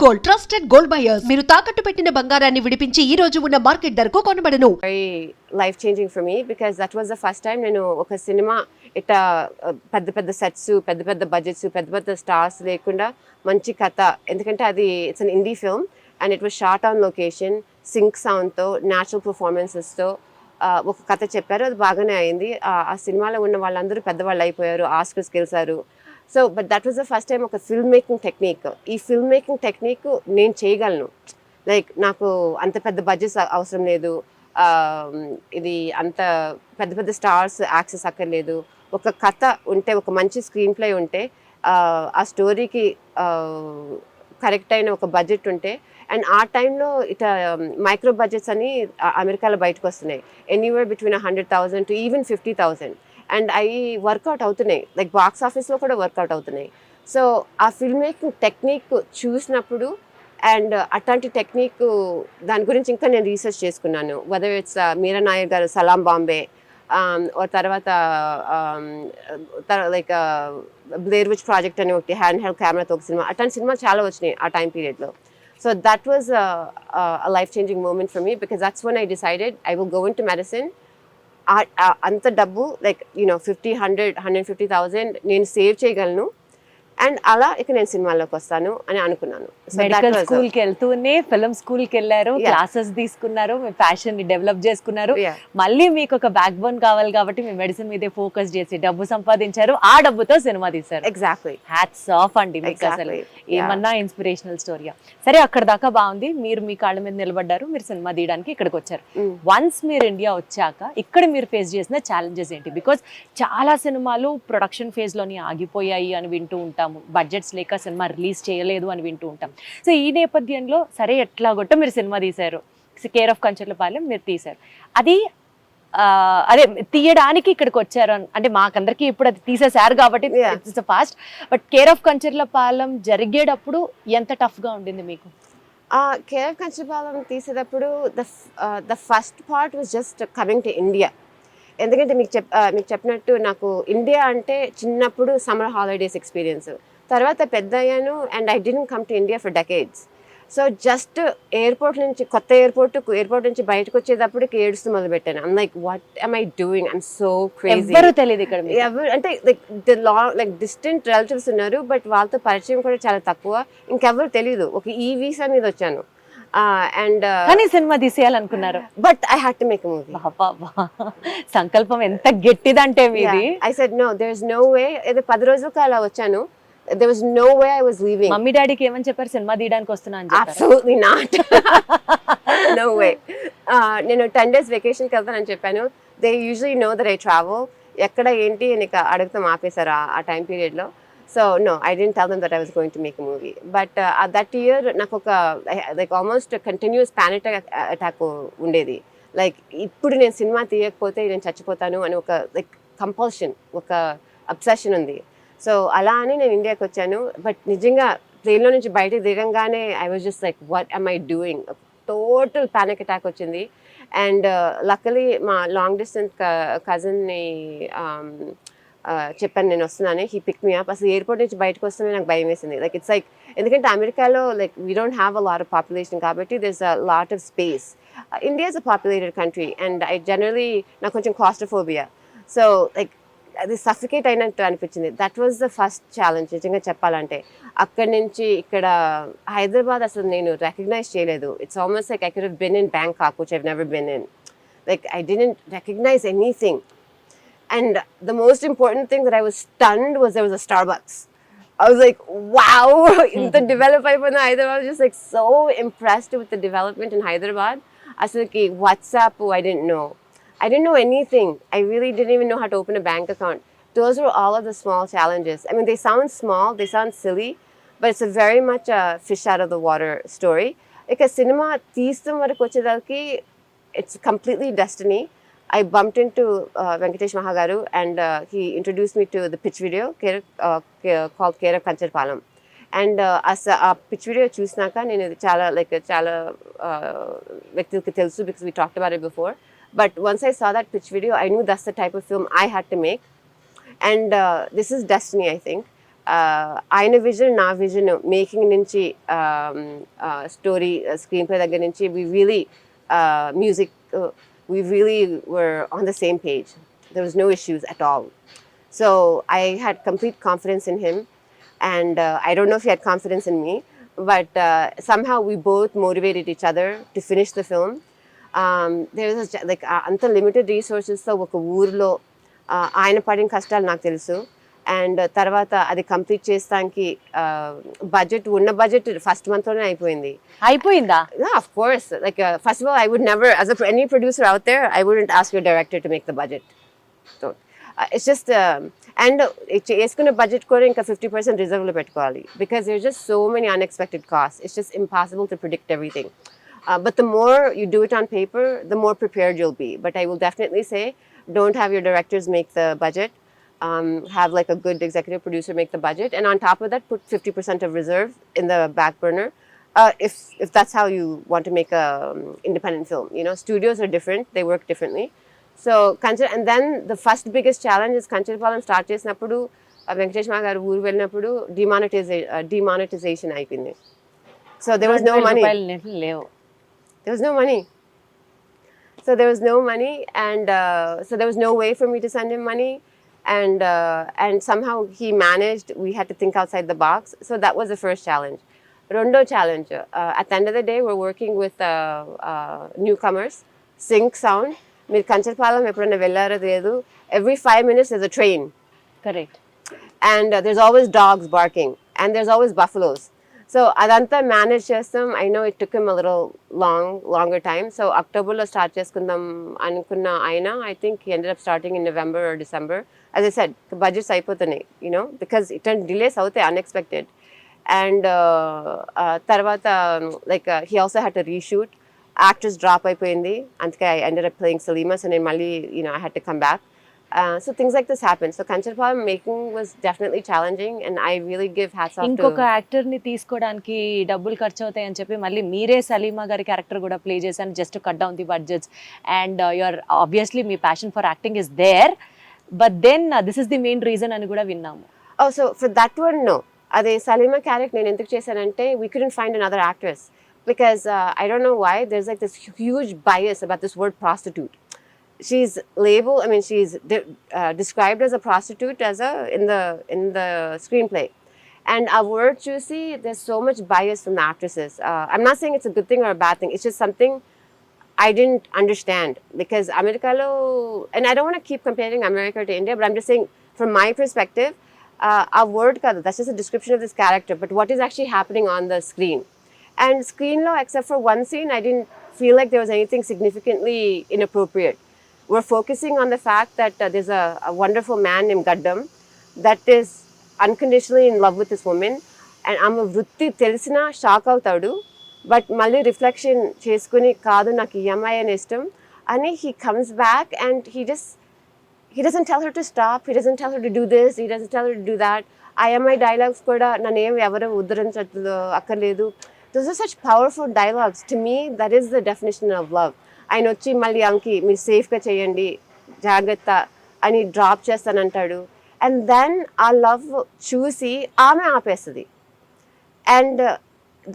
Gold, trusted gold buyers. మీరు తాకట్టు పెట్టిన బంగారాన్ని విడిపించి ఈ రోజు ఉన్న మార్కెట్ ధరకు కొనబడను. Very life changing for me because that was the first time నేను ఒక సినిమా ఇట్లా పెద్ద పెద్ద సెట్స్, పెద్ద పెద్ద బడ్జెట్స్, పెద్ద పెద్ద స్టార్స్ లేకుండా మంచి కథ. ఎందుకంటే అది it's an indie film and it was shot on location, sync సౌండ్తో, న్యాచురల్ పర్ఫార్మెన్సెస్తో ఒక కథ చెప్పారు. అది బాగానే అయింది. ఆ సినిమాలో ఉన్న వాళ్ళందరూ పెద్దవాళ్ళు అయిపోయారు, ఆస్కర్స్ గెలిచారు. So but that was the first time ఒక ఫిల్మ్ మేకింగ్ టెక్నిక్. ఈ ఫిల్మ్ మేకింగ్ టెక్నిక్ నేను చేయగలను. లైక్ నాకు అంత పెద్ద బడ్జెట్స్ అవసరం లేదు, ఇది అంత పెద్ద పెద్ద స్టార్స్ యాక్సెస్ అక్కర్లేదు. ఒక కథ ఉంటే, ఒక మంచి స్క్రీన్ ప్లే ఉంటే, ఆ స్టోరీకి కరెక్ట్ అయిన ఒక బడ్జెట్ ఉంటే, అండ్ ఆ టైంలో ఇట్లా మైక్రో బడ్జెట్స్ అని అమెరికాలో బయటకు వస్తున్నాయి. Anywhere between 100,000 to even 50,000. And అవి వర్కౌట్ అవుతున్నాయి, లైక్ బాక్స్ ఆఫీస్లో కూడా వర్కౌట్ అవుతున్నాయి. సో ఆ ఫిల్మ్ మేకింగ్ టెక్నిక్ చూసినప్పుడు అండ్ అట్లాంటి టెక్నిక్ దాని గురించి ఇంకా నేను రీసెర్చ్ చేసుకున్నాను. వెదర్ ఇట్స్ మీరా నాయర్ గారు సలాం బాంబే, తర్వాత లైక్ బ్లేర్ విచ్ ప్రాజెక్ట్ అని ఒకటి హ్యాండ్ హెల్డ్ కెమెరాతో ఒక సినిమా, అట్లాంటి సినిమా చాలా వచ్చినాయి ఆ టైం పీరియడ్లో. So that was a life-changing moment for me because that's when I decided I will go into medicine. అంత డబ్బు లైక్ 50, 100, 150,000 నేను సేవ్ చేయగలను అండ్ అలా ఇక నేను సినిమాల్లోకి వస్తాను అని అనుకున్నాను. మెడికల్ స్కూల్కి వెళ్తూనే ఫిల్మ్ స్కూల్కి వెళ్ళారు, క్లాసెస్ తీసుకున్నారు, మీ ప్యాషన్ ని డెవలప్ చేసుకున్నారు. మళ్ళీ మీకు ఒక బ్యాక్ బోన్ కావాలి కాబట్టి మీ మెడిసిన్ మీదే ఫోకస్ చేసి డబ్బు సంపాదించారు. ఆ డబ్బుతో సినిమా తీశారు. ఎగ్జాక్ట్లీ, హ్యాట్స్ ఆఫ్ అండి మీకు. అసలు ఏమన్నా ఇన్స్పిరేషనల్ స్టోరీయా? సరే, అక్కడ దాకా బాగుంది. మీరు మీ కాళ్ళ మీద నిలబడ్డారు, మీరు సినిమా తీయడానికి ఇక్కడికి వచ్చారు. వన్స్ మీరు ఇండియా వచ్చాక ఇక్కడ మీరు ఫేస్ చేసిన ఛాలెంజెస్ ఏంటి? బికాజ్ చాలా సినిమాలు ప్రొడక్షన్ ఫేజ్ లోని ఆగిపోయాయి అని వింటూ ఉంటాం, బడ్జెట్స్ లేక సినిమా రిలీజ్ చేయలేదు అని వింటూ ఉంటాం. సో ఈ నేపథ్యంలో సరే ఎట్లాగొట్ట మీరు సినిమా తీశారు, కేర్ ఆఫ్ కంచర్లపాలెం మీరు తీశారు. అది అదే తీయడానికి ఇక్కడికి వచ్చారు అంటే మాకందరికి ఇప్పుడు అది తీసేశారు కాబట్టి it's fast. But care of Kancharapalem జరిగేటప్పుడు ఎంత టఫ్గా ఉండింది మీకు? కేర్ ఆఫ్ కంచర్లపాలెం తీసేటప్పుడు the first part was just coming to India. ఎందుకంటే మీకు చెప్పినట్టు నాకు ఇండియా అంటే చిన్నప్పుడు సమ్మర్ హాలిడేస్ ఎక్స్పీరియన్స్, తర్వాత పెద్ద అయ్యాను and I didn't come to India for decades. So just airport నుంచి, కొత్త ఎయిర్పోర్ట్ నుంచి బయటకు వచ్చేటప్పటికి ఏడుస్తూ మొదలుపెట్టాను. I'm like what am I doing? I'm so crazy. ఎవరు తెలియదు ఇక్కడ, అంటే లైక్ డిస్టెంట్ రిలేటివ్స్ ఉన్నారు బట్ వాళ్ళతో పరిచయం కూడా చాలా తక్కువ, ఇంకెవరు తెలియదు. ఒక ఈ వీసా మీద వచ్చాను అండ్ సినిమా తీసేయాలనుకున్నారు. But I had to make a movie. సంకల్పం ఎంత గట్టిదంటే మీది. I said no, there is no way. ఏదో 10 రోజులకు అలా వచ్చాను. There was no way I was leaving. Mummy డాడీకి ఏమని చెప్పారు సినిమా తీయడానికి వస్తున్నా అని చెప్పారు? Absolutely not. No way. నేను 10 days vacation కి వెళ్తానని చెప్పాను. They usually know that I travel. ఎక్కడ ఏంటి అని అడుగుతాం ఆపేశారు ఆ టైం పీరియడ్లో. So no, I didn't tell them that I was going to make a movie. But that year నాకు ఒక like almost continuous panic attack ఉండేది. లైక్ ఇప్పుడు నేను సినిమా తీయకపోతే నేను చచ్చిపోతాను అని ఒక లైక్ కంపల్షన్, ఒక అబ్సెషన్ ఉంది. సో అలా అని నేను ఇండియాకి వచ్చాను. బట్ నిజంగా ప్లేన్లో నుంచి బయటకు దిగంగానే I was just like what am I doing? Total panic attack వచ్చింది. అండ్ లక్కలీ మా లాంగ్ డిస్టెన్స్ కజిన్ని చెప్పాను నేను వస్తున్నాను. He pick me up. అసలు ఎయిర్పోర్ట్ నుంచి బయటకు వస్తేనే నాకు భయం వేసింది. లైక్ ఇట్స్ లైక్, ఎందుకంటే అమెరికాలో like we don't have a lot of population కాబట్టి there's a lot of space. India is a populated country and I generally నాకు కొంచెం claustrophobia. సో లైక్ అది సఫికేట్ అయినట్టు అనిపించింది. That was the first challenge నిజంగా చెప్పాలంటే. అక్కడి నుంచి ఇక్కడ హైదరాబాద్ అసలు నేను రికగ్నైజ్ చేయలేదు. It's almost like I could have been in Bangkok which I have never been in. Like I didn't recognise anything. And the most important thing that I was stunned was there was a Starbucks. I was like, wow, the developer in Hyderabad, I was just like so impressed with the development in Hyderabad. I said, okay, WhatsApp, I didn't know. I didn't know anything. I really didn't even know how to open a bank account. Those were all of the small challenges. I mean, they sound small, they sound silly, but it's a very much a fish out of the water story. Because cinema తీస్తాం వరకు వచ్చేదానికి it's completely destiny. I bumped into Venkatesh Mahagaru and he introduced me to the pitch video called Care of Kancharapalem. And ఆ pitch video చూసినాక నేను చాలా వ్యక్తులకి తెలుసు because we talked about it before. But once I saw that pitch video, I knew that's the type of film I had to make. And this is destiny, I think. ఆయన vision నా vision making నుంచి story screen play దగ్గర నుంచి music we really were on the same page. There was no issues at all. So I had complete confidence in him, and I don't know if he had confidence in me, but somehow we both motivated each other to finish the film. There was like anta limited resources తో ఒక ఊర్లో ఆయన పడిన కష్టాలు నాకు తెలుసు. And తర్వాత అది కంప్లీట్ చేస్తానికి బడ్జెట్ ఉన్న బడ్జెట్ ఫస్ట్ మంత్లోనే అయిపోయిందా? Of course. Like first of all I would never as any producer out there I wouldn't ask your director to make the budget. So it's just and వేసుకున్న budget కూడా ఇంకా 50% రిజర్వ్లో పెట్టుకోవాలి, because there just so many unexpected cost. It's just impossible to predict everything. But the more you do it on paper, the more prepared you'll be. But I will definitely say, don't have your directors make the budget. Have like a good executive producer make the budget, and on top of that, put 50% of reserve in the back burner. If that's how you want to make a independent film, you know, studios are different; they work differently. So, and then the first biggest challenge is Kancharapalem start చేసినప్పుడు వెంకటేష్ మా గారు ఊరు వెళ్ళినప్పుడు demonetization అయిపోయింది. So there was no money. There was no money. So there was no money, and so there was no way for me to send him money. And somehow he managed. We had to think outside the box. So that was the first challenge. Rondo challenge. At the end of the day, we're working with newcomers. Sync sound. Meer Kancharapalem eppudanna vellara ledu. Every 5 minutes there's a train. Correct. And there's always dogs barking, and there's always buffaloes. So adantha manage chestam. I know it took him a little longer time. So October lo start cheskundam anukunna aina. I think he ended up starting in November or December. As I said, the budgets అయిపోతున్నాయి, you know, because it delays అవుతాయి unexpected. And తర్వాత like he also had to reshoot. Actors drop అయిపోయింది, అందుకే I ended up playing Salima, so నేను మళ్ళీ, you know, I had to come back. So things like this happen. So Kancharapalem making was definitely challenging, and I really give hats off to ఇంకొక actor ని తీసుకోవడానికి డబ్బులు ఖర్చు అవుతాయి అని చెప్పి మళ్ళీ మీరే సలీమా గారి క్యారెక్టర్ కూడా ప్లే చేశాను just cut down the budgets. And your obviously మీ passion for acting is there, but then this is the main reason అని కూడా విన్నాము. Oh, so for that one, no. అదే సలీమా క్యారెక్టర్ నేను ఎందుకు చేశానంటే we couldn't find another actress, because I don't know why there's like this huge bias about this word prostitute. She's labeled, I mean, she's described as a prostitute in the screenplay. And our word, you see, there's so much bias from the actresses. I'm not saying it's a good thing or a bad thing. It's just something I didn't understand, because Americalo, and I don't want to keep comparing America to India, but I'm just saying from my perspective, our word, that's just a description of this character, but what is actually happening on the screen. And screen law, except for one scene, I didn't feel like there was anything significantly inappropriate. We're focusing on the fact that there's a wonderful man named Gaddam that is unconditionally in love with this woman, and I'm a vrutti telisina shock avutadu, but malli reflection cheskuni kaadu naku ee ammayi ane ishtam ani he comes back, and he doesn't tell her to stop, he doesn't tell her to do this, he doesn't tell her to do that. I am my dialogues kuda nanem evaru uddharinchadu akkarledu. Those are such powerful dialogues. To me, that is the definition of love. ఆయన వచ్చి మళ్ళీ అంకి మీరు సేఫ్గా చేయండి జాగ్రత్త అని drop చేస్తానంటాడు, and then ఆ లవ్ చూసి ఆమె ఆపేస్తుంది. And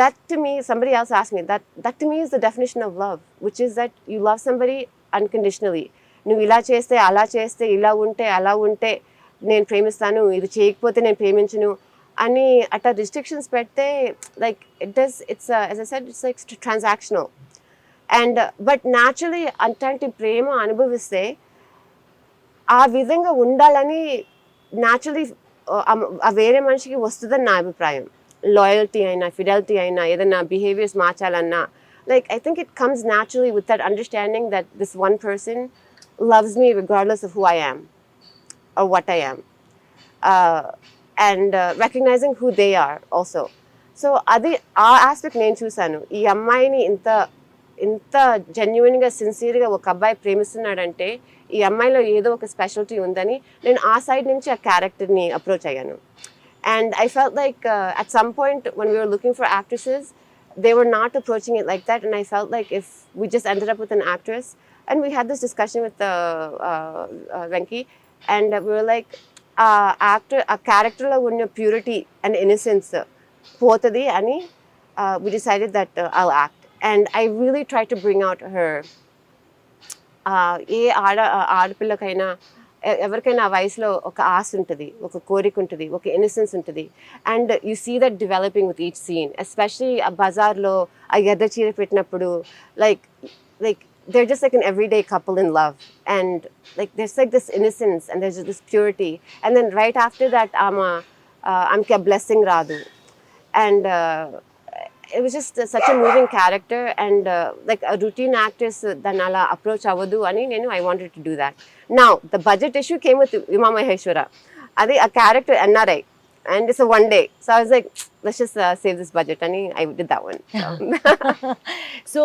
that to me, somebody else asked me, that to me is the definition of love, which is that you love somebody unconditionally. నువ్వు ఇలా చేస్తే అలా చేస్తే ఇలా ఉంటే అలా ఉంటే నేను ప్రేమిస్తాను, ఇది చేయకపోతే నేను ప్రేమించను అని అట్లా రిస్ట్రిక్షన్స్ పెడితే like it's as I said, it's like transactional. And but naturally అట్లాంటి ప్రేమ అనుభవిస్తే ఆ విధంగా ఉండాలని న్యాచురలీ వేరే మనిషికి వస్తుందని నా అభిప్రాయం. లాయల్టీ అయినా ఫిడెలిటీ అయినా ఏదైనా బిహేవియర్స్ మార్చాలన్నా, like I think it comes naturally with that understanding that this one person loves me regardless of who I am or what I am, and recognizing who they are also. So అది ఆ aspect నేను చూశాను. ఈ అమ్మాయిని ఇంత జెన్యున్గా సిన్సియర్గా ఒక అబ్బాయి ప్రేమిస్తున్నాడంటే ఈ అమ్మాయిలో ఏదో ఒక స్పెషాలిటీ ఉందని నేను ఆ సైడ్ నుంచి ఆ క్యారెక్టర్ని అప్రోచ్ అయ్యాను. And I felt like at some point when we were looking for actresses, they were not approaching it like that, and I felt like if we just ended up with an actress, and we had this discussion with Venki, and we were like, ఆ క్యారెక్టర్లో ఉన్న purity and innocence పోతుంది అని we decided that I'll act. And I really tried to bring out her ఏ ఆడపిల్లకైనా ఎవరికైనా ఆ వయసులో ఒక ఆశ ఉంటుంది, ఒక కోరిక ఉంటుంది, ఒక ఇన్నసెన్స్ ఉంటుంది. And you see that developing with each scene, especially ఆ బజార్లో ఆ ఎర్ర చీర పెట్టినప్పుడు like they're just like an everyday couple in love, and like there's like this innocence and there's this purity. And then right after that amke a blessing radu, and it was just such a moving character. And like a routine actress danala approach avadu ani I wanted to do that. Now the budget issue came with Uma Maheshwara, adi a character NRI, and it's a one day, so I was like, let's just save this budget and I did that one. So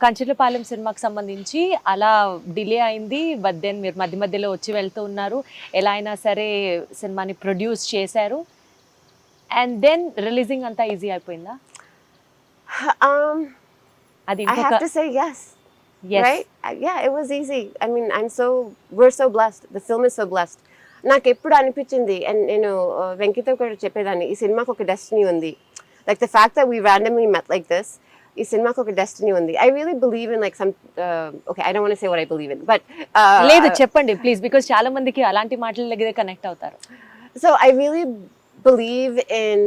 Kancharapalem సినిమాకి సంబంధించి అలా delay అయింది, but then మీరు మధ్య మధ్యలో వచ్చి వెళ్తూ ఉన్నారు, ఎలా అయినా సరే సినిమాని ప్రొడ్యూస్ చేశారు, అండ్ దెన్ రిలీజింగ్ అంతా ఈజీ అయిపోయిందా? I have to say yes. Right? Yeah, it was easy. I mean, we're so blessed. The film is so blessed. నాకు ఎప్పుడు అనిపించింది, అండ్ నేను వెంకితో కూడా చెప్పేదాన్ని, ఈ సినిమాకి ఒక డెస్టినీ ఉంది. Like the fact that we randomly met like this, ఈ సినిమాకి ఒక డెస్టినీ ఉంది. I really believe in like some okay, I don't want to say what I believe in, but లేదు చెప్పండి ప్లీజ్, బికాజ్ చాలా మందికి అలాంటి మాటల దగ్గర కనెక్ట్ అవుతారు. So I really believe in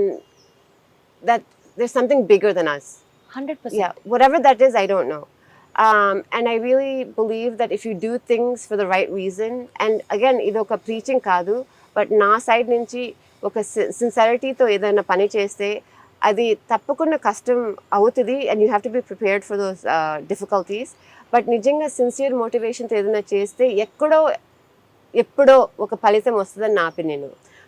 that there's something bigger than us. 100%. Yeah, whatever that is, I don't know. And I really believe that if you do things for the right reason, and again, idoka preaching kaadu, but na side nunchi oka sincerity tho edaina pani cheste adi tappakunda kashtam avutadi, and you have to be prepared for those difficulties. But nijanga sincere motivation tho edaina cheste eppudo oka phalitam vastadani na opinion.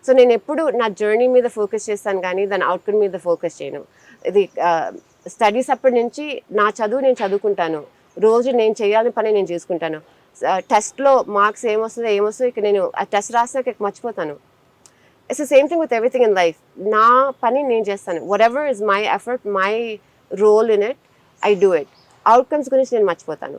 So నేను ఎప్పుడు నా journey మీద focus చేస్తాను కానీ దాని outcome మీద focus చేయను. ఇది స్టడీస్ అప్పటి నుంచి నా చదువు నేను చదువుకుంటాను, రోజు నేను చేయాలని పని నేను చేసుకుంటాను. టెస్ట్లో మార్క్స్ ఏమొస్తుందో ఇక నేను ఆ టెస్ట్ రాసాక మర్చిపోతాను. It's the same thing with everything in life. నా పని నేను చేస్తాను, whatever is my effort, my role in it, I do it. Outcomes గురించి నేను మర్చిపోతాను.